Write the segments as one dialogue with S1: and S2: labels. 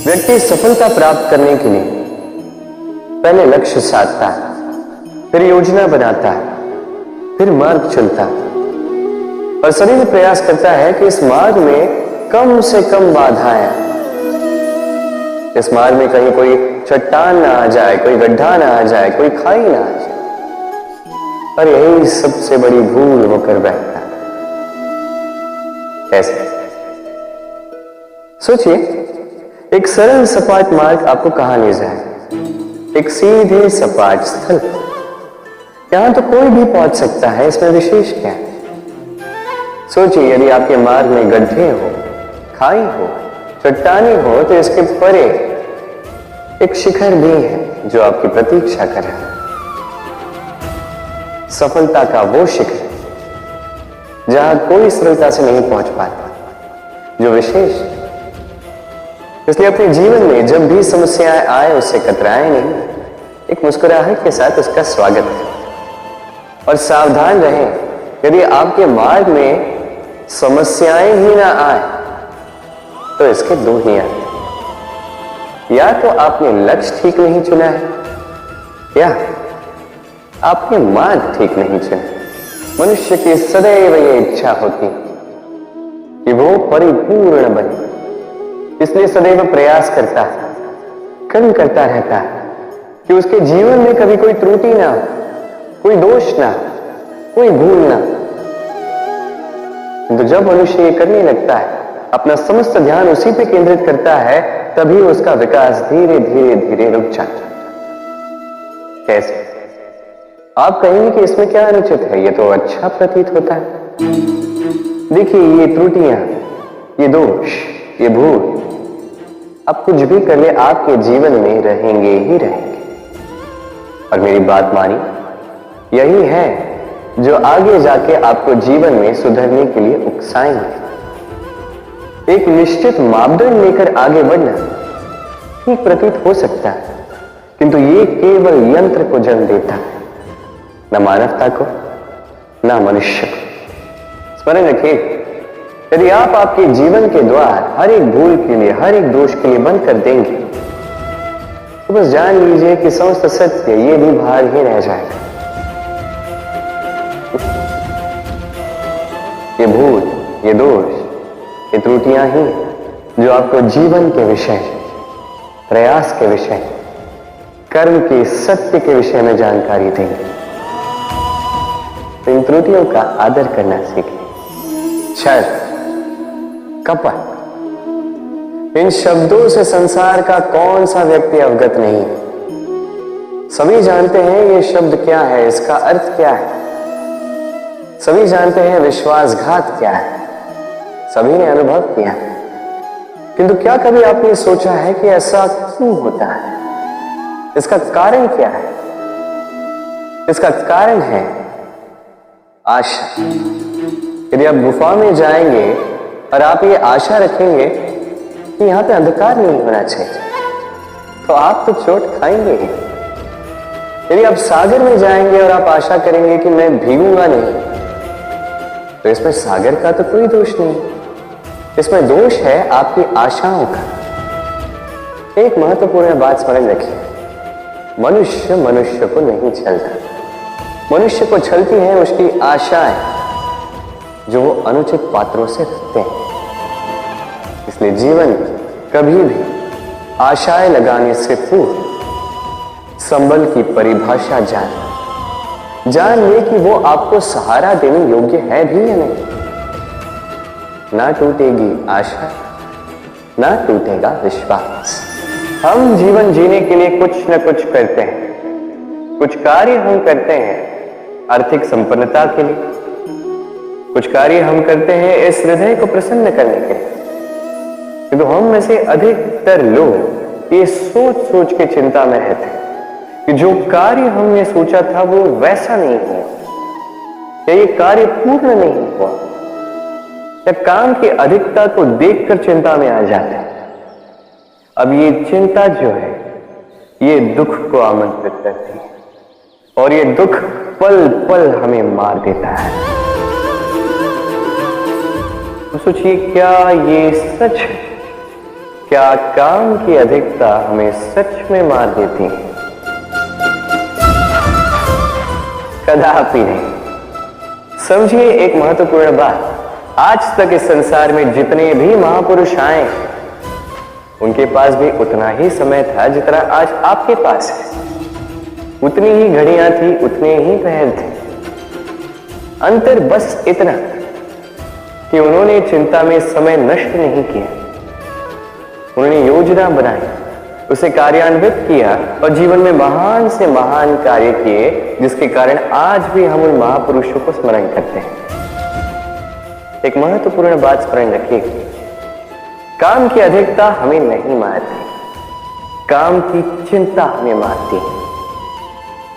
S1: व्यक्ति सफलता प्राप्त करने के लिए पहले लक्ष्य साधता है, फिर योजना बनाता है, फिर मार्ग चुनता है और सदैव प्रयास करता है कि इस मार्ग में कम से कम बाधाएं, इस मार्ग में कहीं कोई चट्टान ना आ जाए, कोई गड्ढा ना आ जाए, कोई खाई ना आ जाए। और यही सबसे बड़ी भूल वो कर बैठता है। कैसे? सोचिए, एक सरल सपाट मार्ग आपको कहां ले जाए? एक सीधे सपाट स्थल। यहां तो कोई भी पहुंच सकता है, इसमें विशेष क्या है? सोचिए, यदि आपके मार्ग में गड्ढे हो, खाई हो, चट्टानी हो, तो इसके परे एक शिखर भी है जो आपकी प्रतीक्षा कर रहा है। सफलता का वो शिखर जहां कोई सरलता से नहीं पहुंच पाता, जो विशेष है। इसलिए अपने जीवन में जब भी समस्याएं आए उससे कतराएं नहीं, एक मुस्कुराहट के साथ उसका स्वागत करें। और सावधान रहें, यदि आपके मार्ग में समस्याएं ही ना आए तो इसके दो ही आते, या तो आपने लक्ष्य ठीक नहीं चुना है, या आपने मार्ग ठीक नहीं चुना। मनुष्य की सदैव ये इच्छा होती कि वो परिपूर्ण बने, इसलिए सदैव प्रयास करता है, कर्म करता रहता है कि उसके जीवन में कभी कोई त्रुटि ना, कोई दोष ना, कोई भूल ना। तो जब मनुष्य ये करने लगता है, अपना समस्त ध्यान उसी पे केंद्रित करता है, तभी उसका विकास धीरे धीरे धीरे रुक जाता है। कैसे? आप कहेंगे कि इसमें क्या अनुचित है, ये तो अच्छा प्रतीत होता है। देखिए, ये त्रुटियां, ये दोष, ये भूल, अब कुछ भी कर ले आपके जीवन में रहेंगे ही रहेंगे। और मेरी बात मानी, यही है जो आगे जाके आपको जीवन में सुधरने के लिए उकसाएंगे। एक निश्चित मापदंड लेकर आगे बढ़ना ठीक प्रतीत हो सकता है, किंतु ये केवल यंत्र को जन्म देता है, न मानवता को, न मनुष्य को। स्मरण रखिए, यदि आप आपके जीवन के द्वार हर एक भूल के लिए, हर एक दोष के लिए बंद कर देंगे, तो बस जान लीजिए कि समस्त सत्य ये भी बाहर ही रह जाएगा। ये भूल, ये दोष, ये त्रुटियां ही जो आपको जीवन के विषय, प्रयास के विषय, कर्म के सत्य के विषय में जानकारी देंगे। इन त्रुटियों का आदर करना सीखें। छल, कपट, इन शब्दों से संसार का कौन सा व्यक्ति अवगत नहीं है? सभी जानते हैं ये शब्द क्या है, इसका अर्थ क्या है। सभी जानते हैं विश्वासघात क्या है, सभी ने अनुभव किया है। किंतु क्या कभी आपने सोचा है कि ऐसा क्यों होता है? इसका कारण क्या है? इसका कारण है आशा। यदि आप गुफा में जाएंगे और आप ये आशा रखेंगे कि यहां पे अंधकार नहीं होना चाहिए, तो आप तो चोट खाएंगे ही। यदि आप सागर में जाएंगे और आप आशा करेंगे कि मैं भीगूंगा नहीं, तो इसमें सागर का तो कोई दोष नहीं, इसमें दोष है आपकी आशाओं का। एक महत्वपूर्ण बात स्मरण रखिए, मनुष्य मनुष्य को नहीं छलता, मनुष्य को छलती है उसकी आशाएं जो वो अनुचित पात्रों से रखते हैं। इसलिए जीवन कभी भी आशाएं लगाने से पूर्व संबल की परिभाषा जान ले कि वो आपको सहारा देने योग्य है भी या नहीं। ना टूटेगी आशा, ना टूटेगा विश्वास। हम जीवन जीने के लिए कुछ न कुछ करते हैं। कुछ कार्य हम करते हैं आर्थिक संपन्नता के लिए, कुछ कार्य हम करते हैं इस हृदय को प्रसन्न करने के लिए। किंतु हम में से अधिकतर लोग ये सोच सोच के चिंता में रहते हैं कि जो कार्य हमने सोचा था वो वैसा नहीं हुआ, या ये कार्य पूर्ण नहीं हुआ, या काम की अधिकता को देखकर चिंता में आ जाते हैं। अब ये चिंता जो है ये दुख को आमंत्रित करती है, और ये दुख पल पल हमें मार देता है। तो सोचिए, क्या ये सच है क्या काम की अधिकता हमें सच में मार देती है? कदापि नहीं। समझिए एक महत्वपूर्ण बात, आज तक इस संसार में जितने भी महापुरुष आए उनके पास भी उतना ही समय था जितना आज आपके पास है। उतनी ही घड़ियां थी, उतने ही पहर थे। अंतर बस इतना कि उन्होंने चिंता में समय नष्ट नहीं किया, उन्होंने योजना बनाई, उसे कार्यान्वित किया और जीवन में महान से महान कार्य किए, जिसके कारण आज भी हम उन महापुरुषों को स्मरण करते हैं। एक महत्वपूर्ण बात स्मरण रखिए, काम की अधिकता हमें नहीं मारती, काम की चिंता हमें मारती है।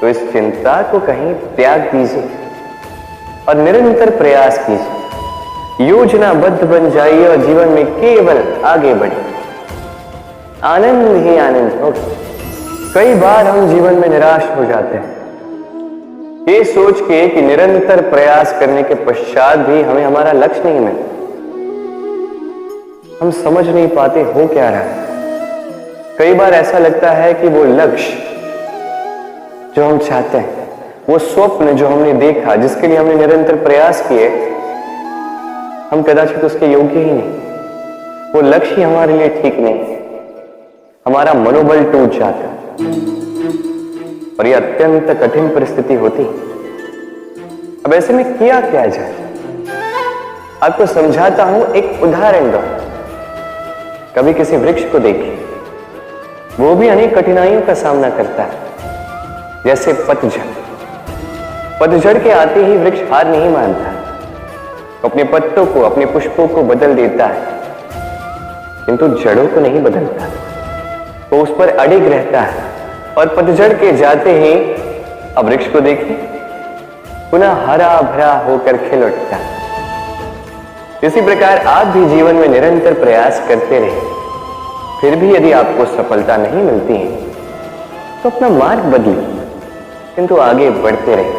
S1: तो इस चिंता को कहीं त्याग दीजिए और निरंतर प्रयास कीजिए, योजनाबद्ध बन जाइए और जीवन में केवल आगे बढ़िए। आनंद ही आनंद होगा। कई बार हम जीवन में निराश हो जाते हैं, ये सोच के कि निरंतर प्रयास करने के पश्चात भी हमें हमारा लक्ष्य नहीं मिलता। हम समझ नहीं पाते हो क्या रहा है। कई बार ऐसा लगता है कि वो लक्ष्य जो हम चाहते हैं, वो स्वप्न जो हमने देखा, जिसके लिए हमने निरंतर प्रयास किए, हम कदाचित उसके योग्य ही नहीं। वो लक्ष्य ही हमारे लिए ठीक नहीं है। हमारा मनोबल टूट जाता है और ये अत्यंत कठिन परिस्थिति होती। अब ऐसे में किया क्या जाए, आपको समझाता हूं। एक उदाहरण दो। कभी किसी वृक्ष को देखिए, वो भी अनेक कठिनाइयों का सामना करता है, जैसे पतझड़। पतझड़ के आते ही वृक्ष हार नहीं मानता, अपने पत्तों को, अपने पुष्पों को बदल देता है, किंतु जड़ों को नहीं बदलता। वो उस पर अडिग रहता है और पतझड़ के जाते ही अब वृक्ष को देखिए, पुनः हरा भरा होकर खिल उठता है। इसी प्रकार आप भी जीवन में निरंतर प्रयास करते रहे, फिर भी यदि आपको सफलता नहीं मिलती है तो अपना मार्ग बदलिए, किंतु आगे बढ़ते रहे,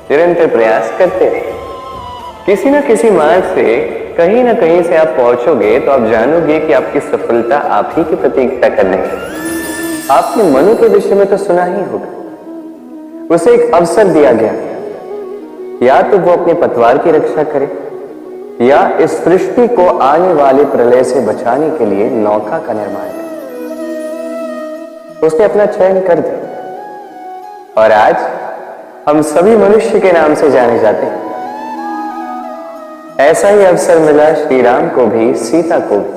S1: निरंतर प्रयास करते रहे। किसी न किसी मार्ग से, कहीं ना कहीं से आप पहुंचोगे तो आप जानोगे कि आपकी सफलता आप ही की प्रतीक्षा कर रही है। आपने मनु के विषय में तो सुना ही होगा, उसे एक अवसर दिया गया, या तो वो अपने पतवार की रक्षा करे या इस सृष्टि को आने वाले प्रलय से बचाने के लिए नौका का निर्माण करे। उसने अपना चयन कर दिया और आज हम सभी मनुष्य के नाम से जाने जाते हैं। ऐसा ही अवसर मिला श्री राम को भी, सीता को भी।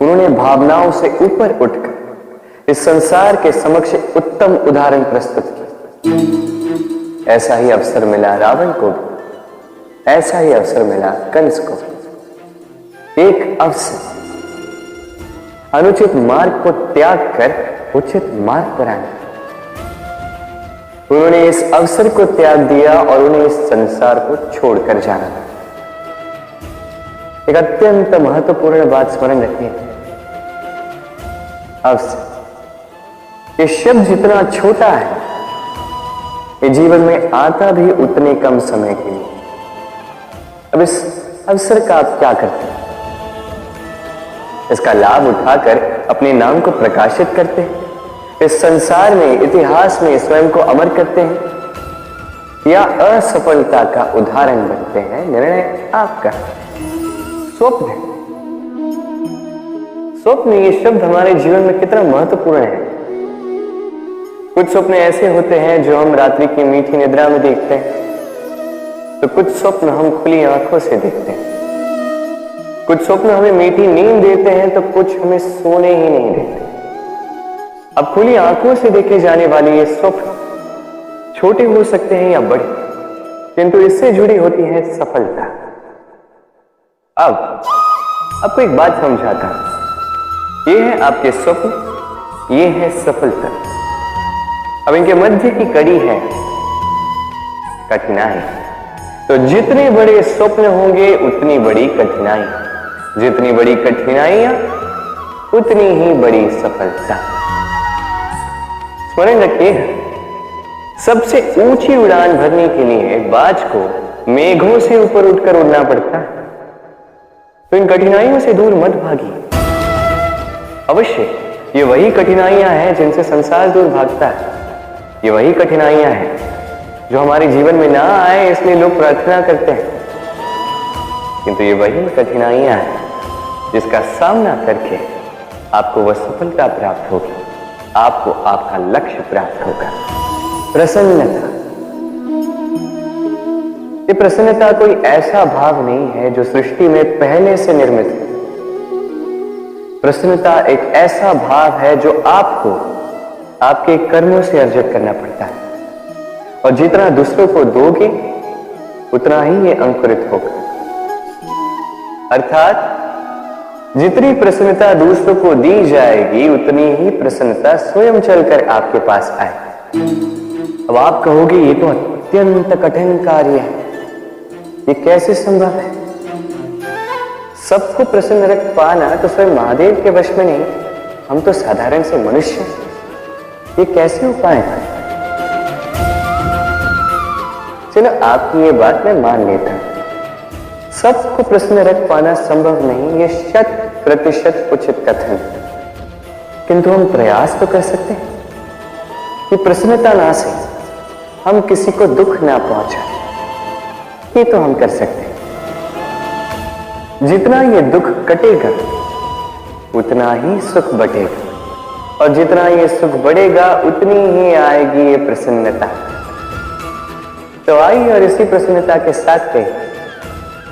S1: उन्होंने भावनाओं से ऊपर उठकर इस संसार के समक्ष उत्तम उदाहरण प्रस्तुत किया। ऐसा ही अवसर मिला रावण को भी, ऐसा ही अवसर मिला कंस को। एक अवसर अनुचित मार्ग को त्याग कर उचित मार्ग पर आना। उन्होंने इस अवसर को त्याग दिया और उन्हें इस संसार को छोड़कर जाना था। एक अत्यंत महत्वपूर्ण बात स्मरण रखिए, अवसर। ये शब्द जितना छोटा है, ये जीवन में आता भी उतने कम समय के लिए। अब इस अवसर का आप क्या करते हैं? इसका लाभ उठाकर अपने नाम को प्रकाशित करते हैं, इस संसार में, इतिहास में स्वयं को अमर करते हैं, या असफलता का उदाहरण बनते हैं? निर्णय आपका। स्वप्न, स्वप्न ये शब्द हमारे जीवन में कितना महत्वपूर्ण है। कुछ स्वप्न ऐसे होते हैं जो हम रात्रि की मीठी निद्रा में देखते हैं, तो कुछ स्वप्न हम खुली आंखों से देखते हैं। कुछ स्वप्न हमें मीठी नींद देते हैं तो कुछ हमें सोने ही नहीं देते। अब खुली आंखों से देखे जाने वाले ये स्वप्न छोटे हो सकते हैं या बड़े, किंतु इससे जुड़ी होती है सफलता। अब आपको एक बात समझाता हूं। ये है आपके स्वप्न, ये है सफलता। अब इनके मध्य की कड़ी है कठिनाई। तो जितने बड़े स्वप्न होंगे उतनी बड़ी कठिनाई, जितनी बड़ी कठिनाइयां उतनी ही बड़ी सफलता। स्मरण रखिए, सबसे ऊंची उड़ान भरने के लिए बाज को मेघों से ऊपर उठकर उड़ना पड़ता है। तो इन कठिनाइयों से दूर मत भागिए, अवश्य ये वही कठिनाइयां हैं जिनसे संसार दूर भागता है। ये वही कठिनाइयां हैं जो हमारे जीवन में ना आए इसलिए लोग प्रार्थना करते हैं, किंतु ये वही कठिनाइयां हैं जिसका सामना करके आपको वह सफलता प्राप्त होगी, आपको आपका लक्ष्य प्राप्त होगा। प्रसन्नता, ये प्रसन्नता कोई ऐसा भाव नहीं है जो सृष्टि में पहले से निर्मित है। प्रसन्नता एक ऐसा भाव है जो आपको आपके कर्मों से अर्जित करना पड़ता है, और जितना दूसरों को दोगे उतना ही ये अंकुरित होगा। अर्थात जितनी प्रसन्नता दूसरों को दी जाएगी उतनी ही प्रसन्नता स्वयं चलकर आपके पास आएगी। अब आप कहोगे ये तो अत्यंत कठिन कार्य है, ये कैसे संभव है? सबको प्रसन्न रख पाना तो स्वयं महादेव के वश में नहीं, हम तो साधारण से मनुष्य हैं। ये कैसे उपाय है? चलो आपकी ये बात मैं मान लेता हूं, सबको प्रसन्न रख पाना संभव नहीं, ये 100% उचित कथन, किंतु हम प्रयास तो कर सकते हैं कि प्रसन्नता ना से हम किसी को दुख ना पहुंचाएं। ये तो हम कर सकते हैं। जितना ये दुख कटेगा उतना ही सुख बढ़ेगा, और जितना ये सुख बढ़ेगा उतनी ही आएगी ये प्रसन्नता। तो आइए और इसी प्रसन्नता के साथ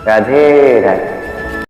S1: राधे राधे।